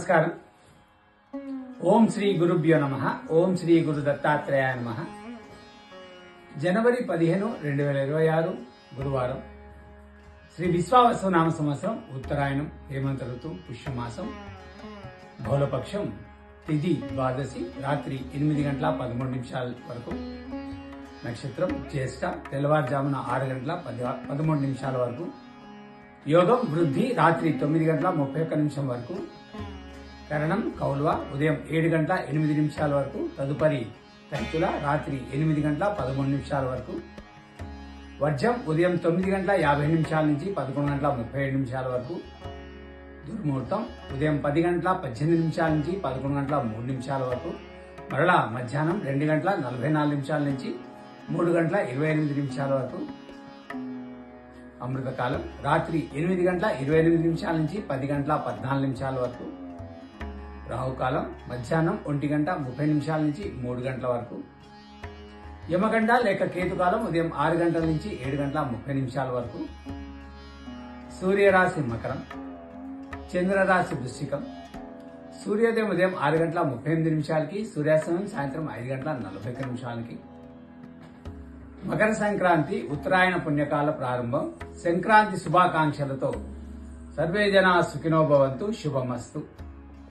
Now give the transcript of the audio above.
నమస్కారం. ఓం శ్రీ గురుభ్యో నమః. ఓం శ్రీ గురు దత్తాత్రేయాయ నమః. జనవరి 15, 2026 గురువారం. శ్రీ విశ్వావసు నామ సంవత్సరం, ఉత్తరాయణం, హేమంత ఋతువు, పుష్యమాసం, బహుళపక్షం, తిథి ద్వాదశి, రాత్రి 8 గంటల 13 నిమిషాల వరకు. నక్షత్రం జ్యేష్ఠ, తెల్లవారుజామున 6 గంటల 13 నిమిషాల వరకు. యోగం వృద్ధి, రాత్రి 9 గంటల 31 నిమిషం వరకు. కరణం కౌల్వ, ఉదయం 7 గంటల 8 నిమిషాల వరకు. తదుపరి తైతుల, రాత్రి 8 గంటల 13 నిమిషాల వరకు. వర్జం ఉదయం 9 గంటల 50 నిమిషాల నుంచి 11 గంటల 37 నిమిషాల వరకు. దుర్ముహూర్తం ఉదయం 10 గంటల 18 నిమిషాల నుంచి 11 గంటల 3 నిమిషాల వరకు. మరలా మధ్యాహ్నం 2 గంటల 44 నిమిషాల నుంచి 3 గంటల 28 నిమిషాల వరకు. అమృతకాలం రాత్రి 8 గంటల 28 నిమిషాల నుంచి 10 గంటల 14 నిమిషాల వరకు. రాహుకాలం మధ్యాహ్నం 1 గంట 30 నిమిషాల నుంచి 3 గంటల వరకు. యమగండ లేక కేతుకాలం ఉదయం 6 గంటల నుంచి 7 గంటల 30 నిమిషాల వరకు. సూర్యరాశి మకరం, చంద్రరాశి వృశ్చికం. సూర్యోదయం ఉదయం 6 గంటల 38 నిమిషాలకి, సూర్యాస్తమయం సాయంత్రం 5 గంటల 41 నిమిషాలకి. మకర సంక్రాంతి ఉత్తరాయణ పుణ్యకాల ప్రారంభం. సంక్రాంతి శుభాకాంక్షలతో సర్వే జనా సుఖినో భవంతు. శుభమస్తు.